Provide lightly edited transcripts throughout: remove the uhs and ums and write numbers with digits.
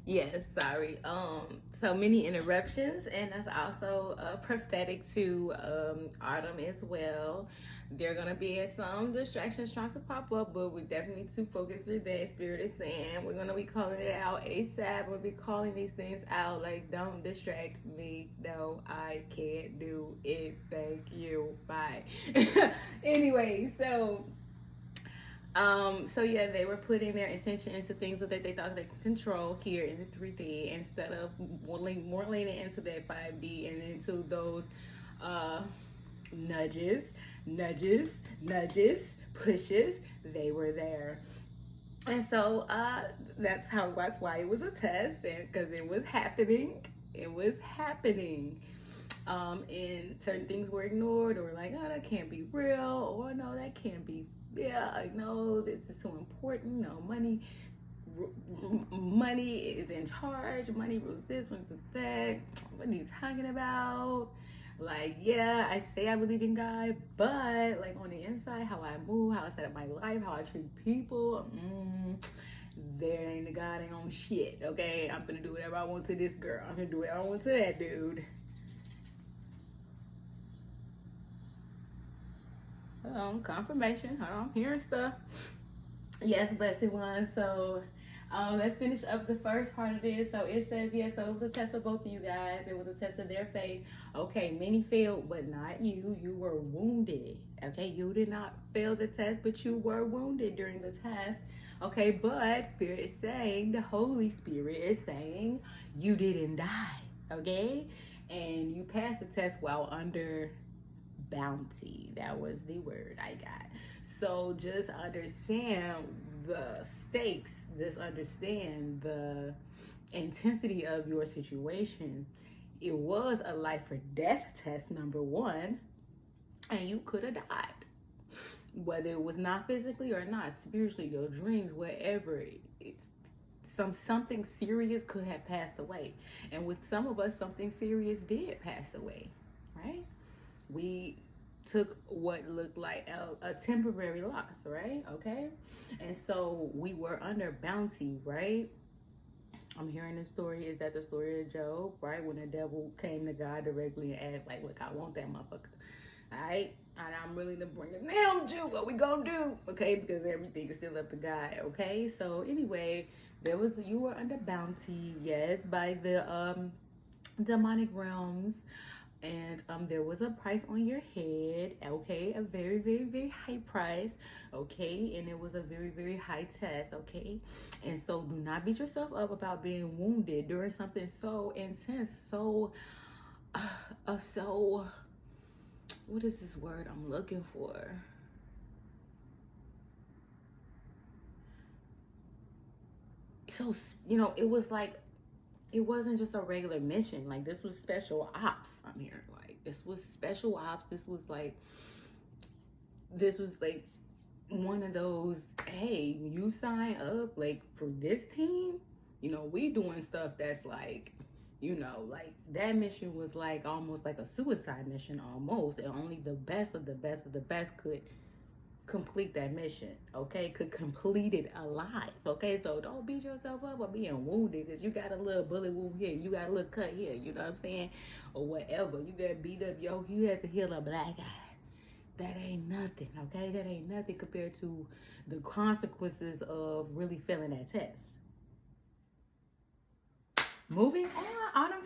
Yes, sorry. So many interruptions, and that's also prophetic to autumn as well. There are gonna be some distractions trying to pop up, but we definitely need to focus with that. Spirit is saying we're gonna be calling it out ASAP. We'll be calling these things out. Like, don't distract me. No, I can't do it. Thank you. Bye. Anyway, so yeah, they were putting their intention into things that they thought they could control here in the 3D instead of more leaning into that 5D and into those uh, nudges, nudges, nudges, pushes. They were there. And so that's why it was a test, and because it was happening. It was happening. And certain things were ignored, or like, oh, that can't be real, or no, that can't be. Yeah, I know this is so important. No, money is in charge. Money rules this, money rules that. What are you talking about? Like, yeah, I say I believe in God, but like on the inside, how I move, how I set up my life, how I treat people, there ain't a God ain't on shit. Okay, I'm gonna do whatever I want to this girl. I'm gonna do whatever I want to that dude. Hold on, confirmation. Hold on, hearing stuff. Yes, blessed one. So let's finish up the first part of this. So it says, yes, so it was a test for both of you guys. It was a test of their faith. Okay, many failed, but not you. You were wounded. Okay, you did not fail the test, but you were wounded during the test. Okay, but Spirit is saying, the Holy Spirit is saying, you didn't die. Okay, and you passed the test while under bounty. That was the word I got. So just understand the stakes, just understand the intensity of your situation. It was a life or death test, number one, and you could have died. Whether it was not physically or not, spiritually, your dreams, whatever, it's something serious could have passed away. And with some of us, something serious did pass away, right? We took what looked like a temporary loss, right? Okay. And so we were under bounty, right? I'm hearing the story. Is that the story of Job, right? When the devil came to God directly and asked, like, look, I want that motherfucker. All right. And I'm willing to bring it down, Jew. What we gonna do? Okay, because everything is still up to God. Okay. So anyway, you were under bounty, yes, by the demonic realms, and there was a price on your head, okay, a very, very, very high price, okay, and it was a very, very high test, okay. And so do not beat yourself up about being wounded during something so intense, so what is this word I'm looking for? So it was like, it wasn't just a regular mission. Like, this was special ops. I'm here. Like, this was special ops. This was like one of those, hey, you sign up like for this team, we doing stuff that's like, like that mission was like almost like a suicide mission almost. And only the best of the best of the best could complete that mission, okay, could complete it alive, okay. So don't beat yourself up or being wounded because you got a little bullet wound here, you got a little cut here, you know what I'm saying, or whatever. You got beat up, you had to heal a black eye. That ain't nothing, okay. That ain't nothing compared to the consequences of really failing that test. Moving on, autumn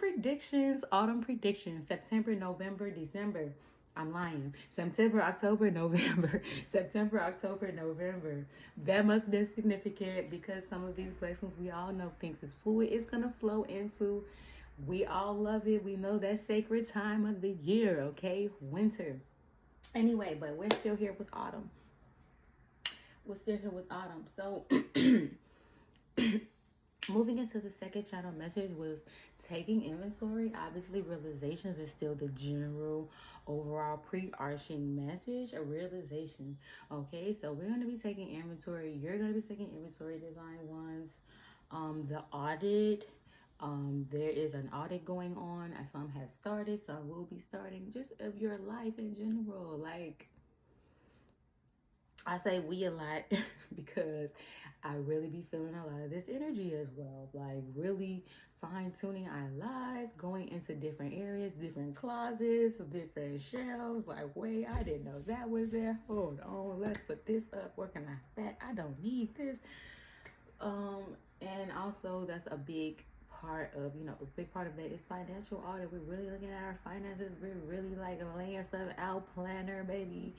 predictions, September, November, December. I'm lying. September, October, November. September, October, November. That must be significant because some of these blessings, we all know things is fluid. It's going to flow into, we all love it. We know that sacred time of the year, okay? Winter. Anyway, but we're still here with autumn. So, moving into the second channel message was taking inventory. Obviously, realizations is still the general overall pre-arching message, a realization. Okay, so we're going to be taking inventory. You're going to be taking inventory, divine ones. The audit. There is an audit going on. Some has started, some will be starting, just of your life in general. Like, I say we a lot because I really be feeling a lot of this energy as well. Like really fine tuning our lives, going into different areas, different closets, different shelves. Like, wait, I didn't know that was there. Hold on, let's put this up. Working on that. I don't need this. And also that's a big part of, you know, a big part of that is financial audit. We're really looking at our finances. We're really like laying stuff out, planner, baby.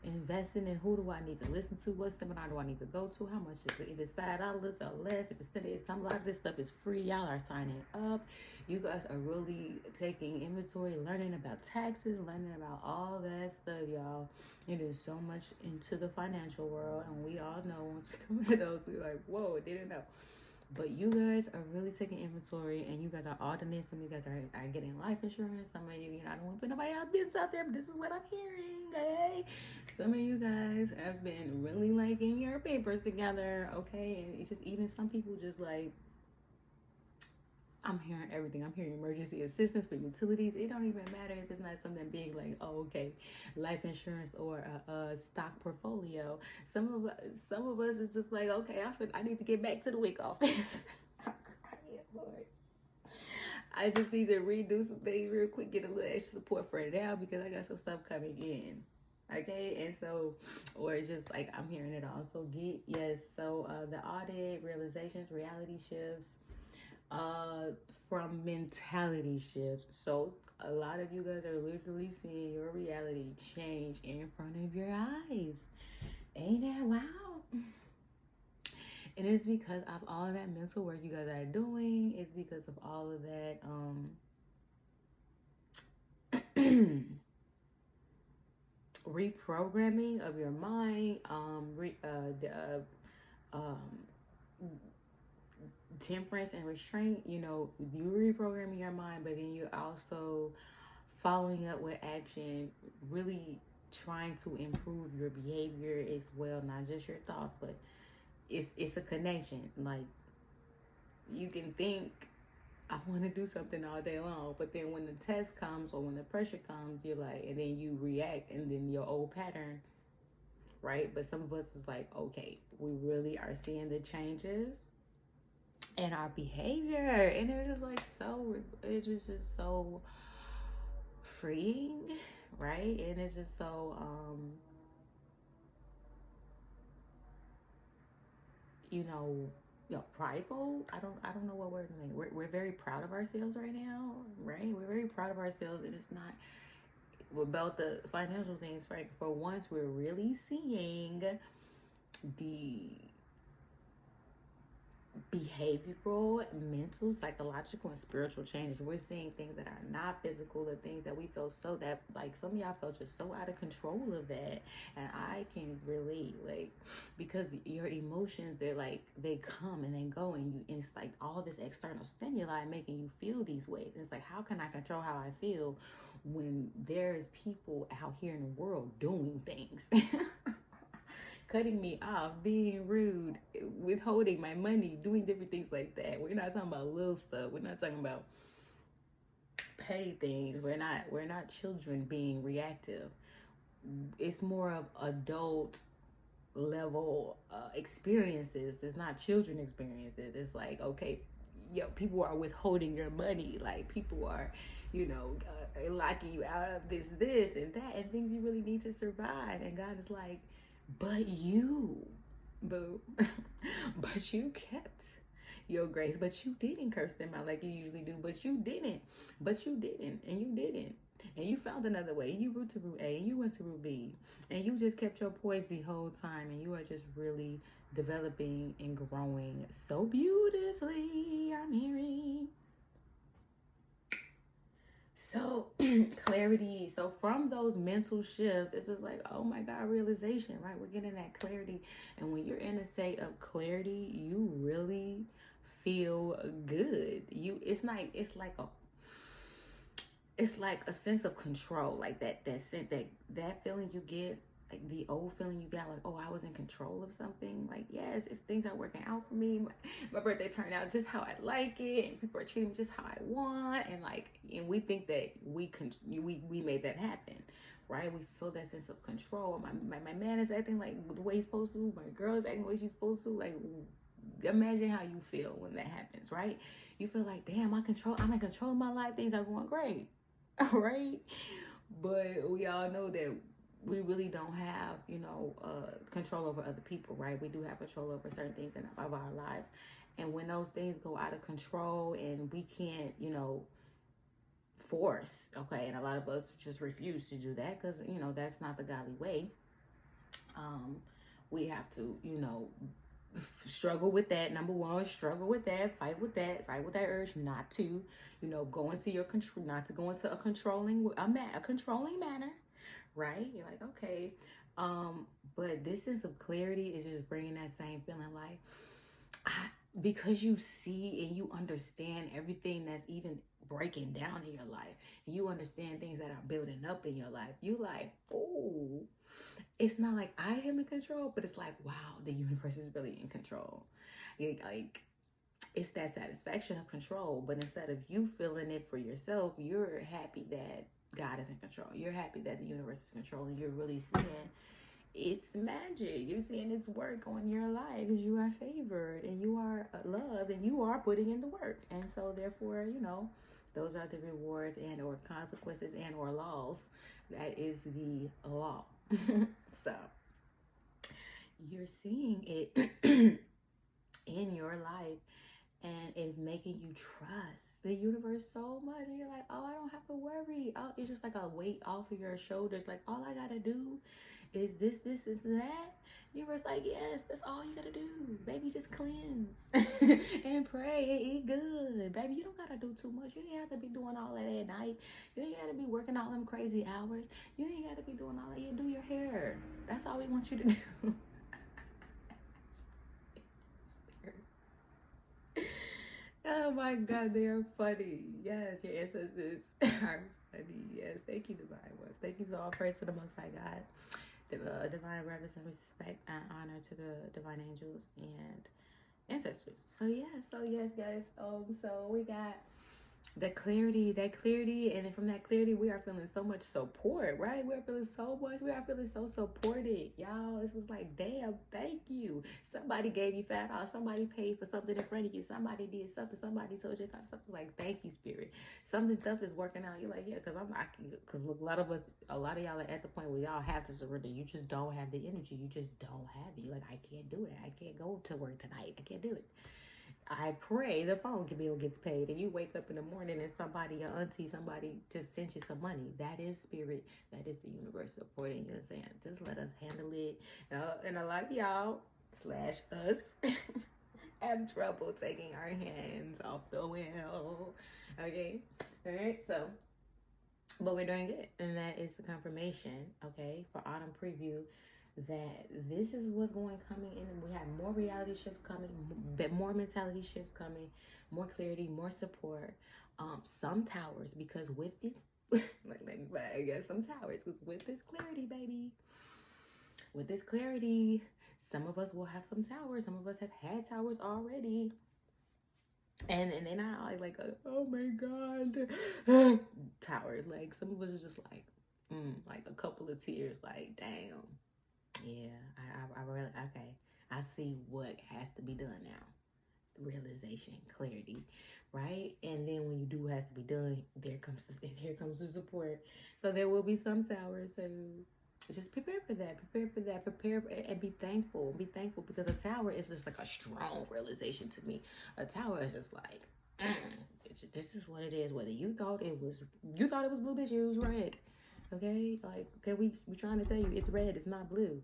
Investing in who do I need to listen to, what seminar do I need to go to, how much is it, if it's $5 or less, if it's $10, a lot of this stuff is free. Y'all are signing up. You guys are really taking inventory, learning about taxes, learning about all that stuff, y'all. It is so much into the financial world, and we all know once we come to those, we're like, whoa, didn't know. But you guys are really taking inventory, and you guys are auditing. Some of you guys are getting life insurance. Some of you, you know, I don't want to put nobody out business out there, but this is what I'm hearing, okay? Some of you guys have been really like getting your papers together, okay? And it's just even some people just like, I'm hearing everything. I'm hearing emergency assistance for utilities. It don't even matter if it's not something big like, oh, okay, life insurance or a stock portfolio. Some of us is just like, okay, I need to get back to the WIC office. I'm crying, Lord. I just need to redo some things real quick, get a little extra support for it now because I got some stuff coming in. Okay, and so, or just like I'm hearing it also get, yes, so the audit, realizations, reality shifts, from mentality shifts. So a lot of you guys are literally seeing your reality change in front of your eyes. Ain't that wow? And it's because of all of that mental work you guys are doing. It's because of all of that reprogramming of your mind, temperance and restraint. You know, you reprogramming your mind, but then you're also following up with action, really trying to improve your behavior as well, not just your thoughts, but it's a connection. Like, you can think I want to do something all day long, but then when the test comes or when the pressure comes, you're like, and then you react, and then your old pattern, right? But some of us is like, okay, we really are seeing the changes in our behavior, and it is like so, it is just so freeing, right? And it's just so you know, prideful. I don't know what word to think. We're very proud of ourselves right now, right? We're very proud of ourselves, and it's not about the financial things, right? For once, we're really seeing the behavioral, mental, psychological, and spiritual changes. We're seeing things that are not physical, the things that we feel so that, like, some of y'all felt just so out of control of that. And I can relate, like, because your emotions, they're like, they come and they go, and it's like all this external stimuli making you feel these ways. And it's like, how can I control how I feel when there's people out here in the world doing things? Cutting me off, being rude, withholding my money, doing different things like that. We're not talking about little stuff. We're not talking about petty things. We're not children being reactive. It's more of adult level experiences. It's not children experiences. It's like, okay, people are withholding your money. Like, people are, locking you out of this and that, and things you really need to survive. And God is like, but you, boo, but you kept your grace, but you didn't curse them out like you usually do, but you didn't, and you didn't. And you found another way. You went to route A, and you went to route B, and you just kept your poise the whole time, and you are just really developing and growing so beautifully, I'm hearing. So clarity. So from those mental shifts, it's just like, oh my God, realization, right? We're getting that clarity. And when you're in a state of clarity, you really feel good. It's like a sense of control, like that sense, that feeling you get, like the old feeling you got, like, oh, I was in control of something. Like, yes, if things are working out for me, my birthday turned out just how I like it, and people are treating me just how I want, and we think that we made that happen. right? We feel that sense of control. My man is acting like the way he's supposed to. My girl is acting the way she's supposed to. Like, imagine how you feel when that happens, right? You feel like, damn, I'm in control of my life. Things are going great, all right? But we all know that we really don't have, control over other people, right? We do have control over certain things of our lives. And when those things go out of control and we can't, force, okay, and a lot of us just refuse to do that because, that's not the godly way. We have to, struggle with that. Number one, struggle with that, fight with that urge not to, go into your control, not to go into a controlling manner, right? You're like, okay, but this sense of clarity is just bringing that same feeling, like, because you see and you understand everything that's even breaking down in your life, and you understand things that are building up in your life, you like, oh, it's not like I am in control, but it's like, wow, the universe is really in control. Like, it's that satisfaction of control, but instead of you feeling it for yourself, you're happy that God is in control. You're happy that the universe is controlling. You're really seeing it's magic. You're seeing its work on your life because you are favored and you are loved and you are putting in the work. And so therefore, those are the rewards and or consequences and or laws. That is the law. So you're seeing it in your life, and it's making you trust the universe so much. And you're like, oh, I don't have to worry. Oh, it's just like a weight off of your shoulders. Like, all I gotta do is this, is that. The universe like, yes, that's all you gotta do. Baby, just cleanse and pray and eat good. Baby, you don't gotta do too much. You ain't have to be doing all that at night. You ain't gotta be working all them crazy hours. You ain't gotta be doing all that. You do your hair. That's all we want you to do. Oh my God, they are funny. Yes, your ancestors are funny. Yes, thank you, divine ones. Thank you, so all praise to the Most High God. Divine reverence and respect and honor to the divine angels and ancestors. So yes, guys. So we got that clarity, and then from that clarity, we are feeling so much support, right? We are feeling so supported, y'all. This was like, damn, thank you. Somebody gave you $5. Somebody paid for something in front of you. Somebody did something. Somebody told you something. Like, thank you, spirit. Something stuff is working out. You're like, yeah, because look, a lot of y'all are at the point where y'all have to surrender. You just don't have the energy. You just don't have it. You're like, I can't do it. I can't go to work tonight. I can't do it. I pray the phone bill gets paid and you wake up in the morning and your auntie, somebody just sent you some money. That is spirit. That is the universe supporting you and saying, just let us handle it. And a lot of y'all / us have trouble taking our hands off the wheel. Okay? All right? So, but we're doing good. And that is the confirmation, okay, for autumn preview, that this is what's coming in. We have more reality shifts coming, more mentality shifts coming, more clarity, more support, some towers, because with this I guess some towers, because with this clarity, baby, with this clarity, some of us will have some towers. Some of us have had towers already. And they're not like oh my God, towers. Like, some of us are just like a couple of tears, like, damn. Yeah, I really, okay. I see what has to be done now. Realization, clarity, right? And then when you do what has to be done, here comes the support. So there will be some towers. So just prepare for that. Prepare and be thankful. Be thankful, because a tower is just like a strong realization to me. A tower is just like, this is what it is. Whether you thought it was blue, bitch, it was red. Okay, like, we trying to tell you it's red, it's not blue.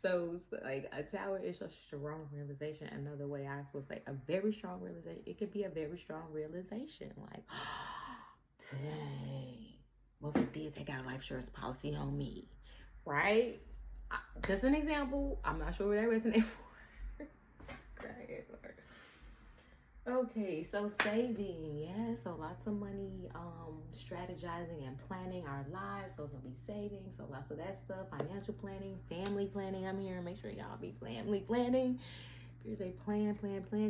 So like, a tower is a strong realization. Another way I would say, a very strong realization. It could be a very strong realization, like, dang, what if it did take out a life insurance policy on me, right? Just an example. I'm not sure what that resonates for. Okay, so saving, yeah, so lots of money, strategizing and planning our lives. So it's gonna be saving, so lots of that stuff, financial planning, family planning. I'm here, make sure y'all be family planning. Here's a plan,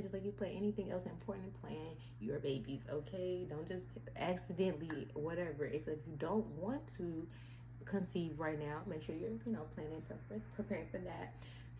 just like you plan anything else important. Plan your babies, okay? Don't just accidentally whatever. So if you don't want to conceive right now, make sure you're, planning for preparing for that.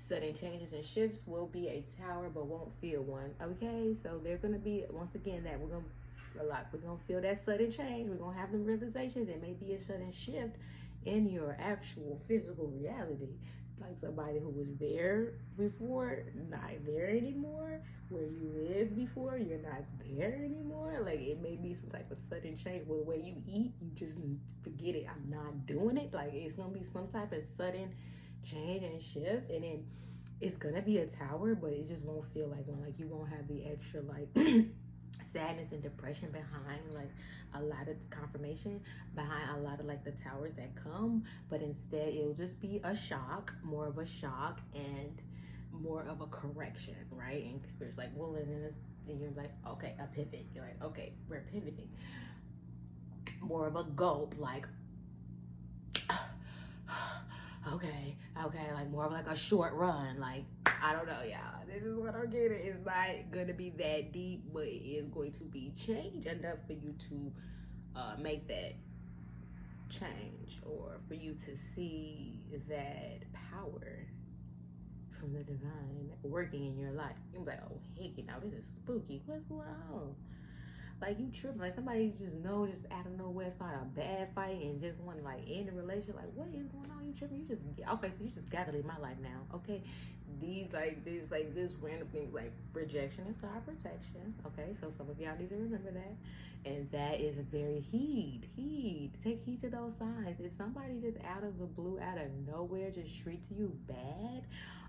Sudden changes and shifts will be a tower, but won't feel one. Okay, so they're gonna be, once again, that we're gonna feel that sudden change. We're gonna have the realizations. There may be a sudden shift in your actual physical reality. Like somebody who was there before, not there anymore. Where you lived before, you're not there anymore. Like it may be some type of sudden change where the way you eat, you just forget it. I'm not doing it. Like it's gonna be some type of sudden change and shift, and then it's gonna be a tower, but it just won't feel like one. Like you won't have the extra like sadness and depression behind like a lot of confirmation, behind a lot of like the towers that come, but instead it'll just be a shock, more of a shock and more of a correction, right? And spirit's like, well, and you're like, okay, a pivot. You're like, okay, we're pivoting. More of a gulp, like okay, like more of like a short run, like I don't know, y'all. This is what I'm getting. It's not gonna be that deep, but it is going to be change enough for you to make that change, or for you to see that power from the divine working in your life. You're like, oh, hey, now this is spooky. What's going on? Like you tripping, like somebody just out of nowhere start a bad fight and just want to like end the relationship. Like what is going on? You tripping? You just okay? So you just gotta leave my life now, okay? This random things like projection is called protection, okay? So some of y'all need to remember that, and that is very heed. Take heed to those signs. If somebody just out of the blue, out of nowhere, just treats you bad,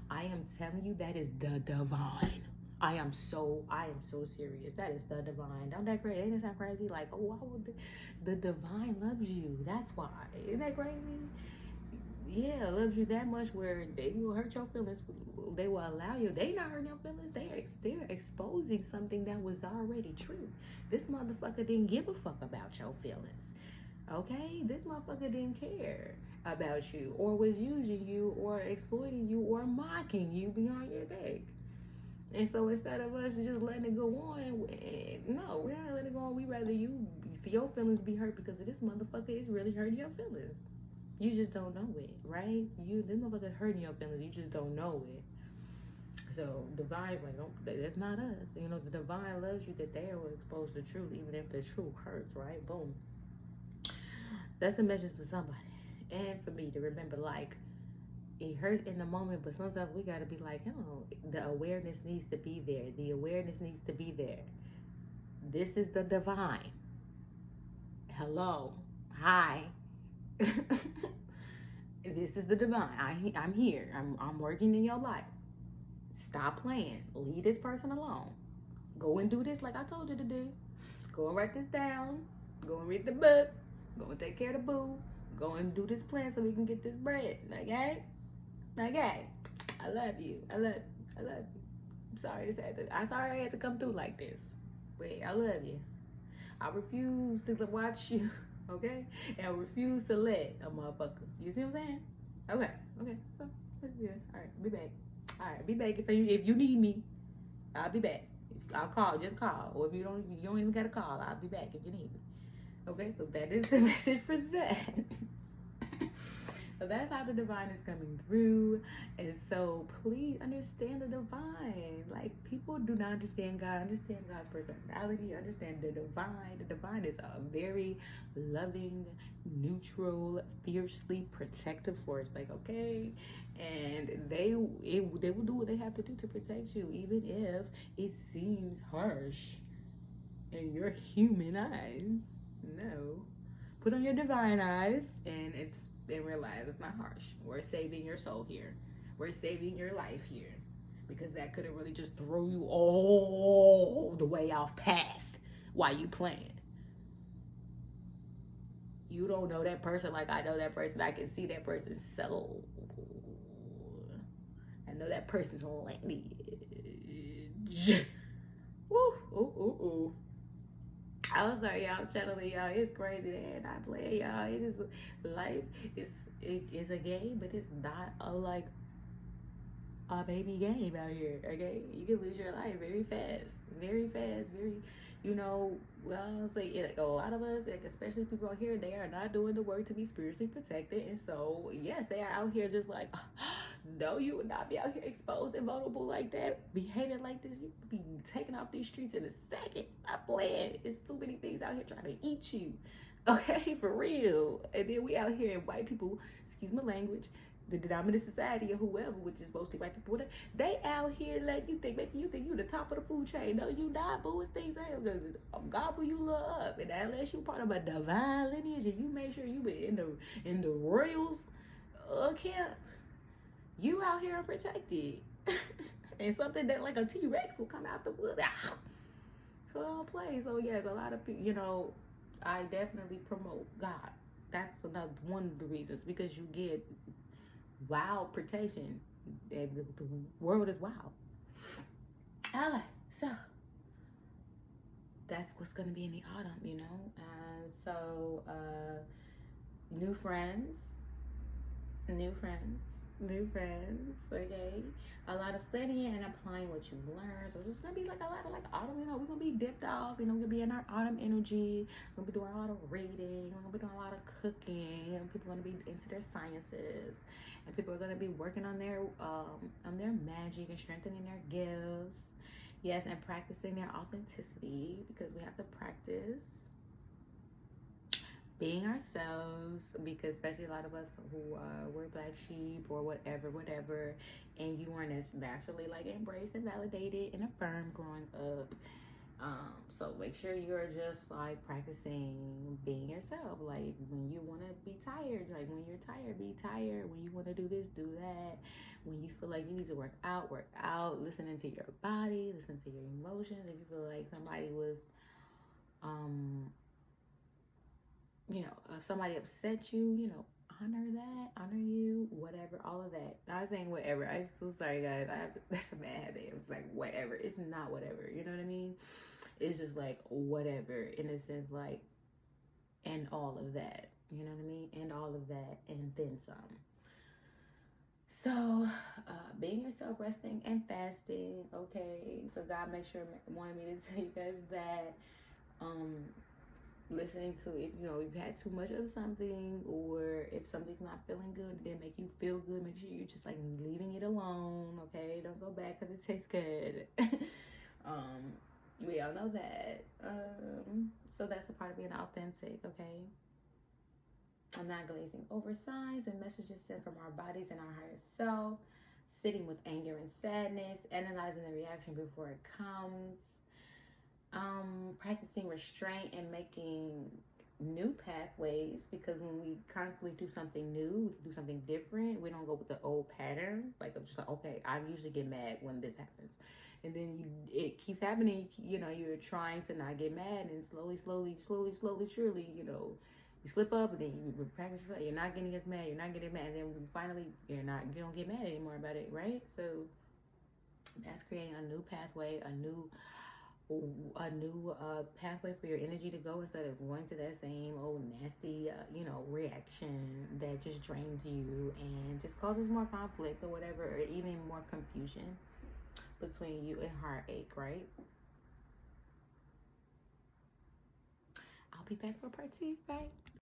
I am telling you that is the divine. I am so serious. That is the divine. Don't that crazy? Ain't that sound crazy? Like, oh, why would the divine loves you? That's why. Isn't that crazy? Yeah, loves you that much where they will hurt your feelings. They will allow you. They not hurting your feelings. They're exposing something that was already true. This motherfucker didn't give a fuck about your feelings. Okay? This motherfucker didn't care about you, or was using you, or exploiting you, or mocking you beyond your day. And so instead of us just letting it go on, no, we're not letting it go on. We rather your feelings be hurt because of this motherfucker is really hurting your feelings. You just don't know it, right? This motherfucker hurting your feelings. You just don't know it. So divine, like, that's not us. You know, the divine loves you that they will expose the truth, even if the truth hurts, right? Boom. That's the message for somebody. And for me to remember, like, it hurts in the moment, but sometimes we gotta be like, the awareness needs to be there. The awareness needs to be there. This is the divine. Hello. Hi. This is the divine. I'm here. I'm working in your life. Stop playing. Leave this person alone. Go and do this like I told you to do. Go and write this down. Go and read the book. Go and take care of the boo. Go and do this plan so we can get this bread. Okay? Okay. I love you. I love you. I'm sorry I had to come through like this. But I love you. I refuse to watch you. Okay? And I refuse to let a motherfucker. You see what I'm saying? Okay. So that's good. Alright, be back. Alright, be back if you need me. I'll be back. I'll call, just call. Or if you don't even gotta call, I'll be back if you need me. Okay, so that is the message for that. So that's how the divine is coming through. And so please understand the divine. Like, people do not understand God, understand God's personality, understand the divine. The divine is a very loving, neutral, fiercely protective force. Like, okay, and they will do what they have to do to protect you, even if it seems harsh in your human eyes. No, put on your divine eyes, and realize it's not harsh. We're saving your soul here. We're saving your life here, because that could have really just throw you all the way off path while you playing. You don't know that person like I know that person. I can see that person's soul. I know that person's lineage. Woo, ooh. I'm sorry, y'all. Channeling y'all. It's crazy. They're not playing, y'all. It is life. It is a game, but it's not a baby game out here. Okay, you can lose your life very fast. you know, well, it's like a lot of us, like especially people out here, they are not doing the work to be spiritually protected. And so, yes, they are out here just like, no, you would not be out here exposed and vulnerable like that, behaving like this. You would be taken off these streets in a second. Not playing. It's too many things out here trying to eat you. Okay, for real. And then we out here and white people, excuse my language, the dominant society or whoever, which is mostly white people, they out here making you think you the top of the food chain. No, you not, boo. It's things that gobble you up. And unless you part of a divine lineage and you make sure you be in the royals camp, you out here unprotected. And something that like a T-Rex will come out the wood. So don't play. So yes, a lot of people, you know, I definitely promote God. That's another one of the reasons, because you get wild protection. The world is wild. So that's what's gonna be in the autumn, you know. So new friends, okay. A lot of studying and applying what you learn. So it's just gonna be like a lot of like autumn, you know, we're gonna be dipped off, you know, we're gonna be in our autumn energy. We're gonna be doing a lot of reading, we're gonna be doing a lot of cooking, and people are gonna be into their sciences, and people are gonna be working on their magic and strengthening their gifts. Yes, and practicing their authenticity, because we have to practice being ourselves, because especially a lot of us who were black sheep or whatever, and you weren't as naturally like embraced and validated and affirmed growing up. So make sure you're just like practicing being yourself. Like when you want to be tired, like when you're tired, be tired. When you want to do this, do that. When you feel like you need to work out, listening to your body, listen to your emotions. If you feel like somebody was you know, if somebody upset you, you know, honor that, honor you, whatever, all of that. I was saying whatever. I'm so sorry, guys. That's a bad habit. It's like whatever. It's not whatever. You know what I mean? It's just like whatever, in a sense, like, and all of that. You know what I mean? And all of that, and then some. So, being yourself, resting and fasting. Okay. So God wanted me to tell you guys that. Listening to, if you know, you've had too much of something, or if something's not feeling good, it didn't make you feel good, make sure you're just like leaving it alone. Okay, don't go back because it tastes good. We all know that. So that's a part of being authentic. Okay, I'm not glazing over signs and messages sent from our bodies and our higher self, sitting with anger and sadness, analyzing the reaction before it comes, practicing restraint and making new pathways, because when we constantly do something new, we can do something different. We don't go with the old patterns. Like I'm just like, okay, I usually get mad when this happens, and then it keeps happening. You know, you're trying to not get mad, and slowly, surely, you know, you slip up, and then you practice. You're not getting as mad. You're not getting mad, and then finally, you don't get mad anymore about it, right? So that's creating a new pathway, a new pathway for your energy to go, instead of going to that same old nasty you know, reaction that just drains you and just causes more conflict or whatever, or even more confusion between you and heartache, right? I'll be back for part 2. Bye.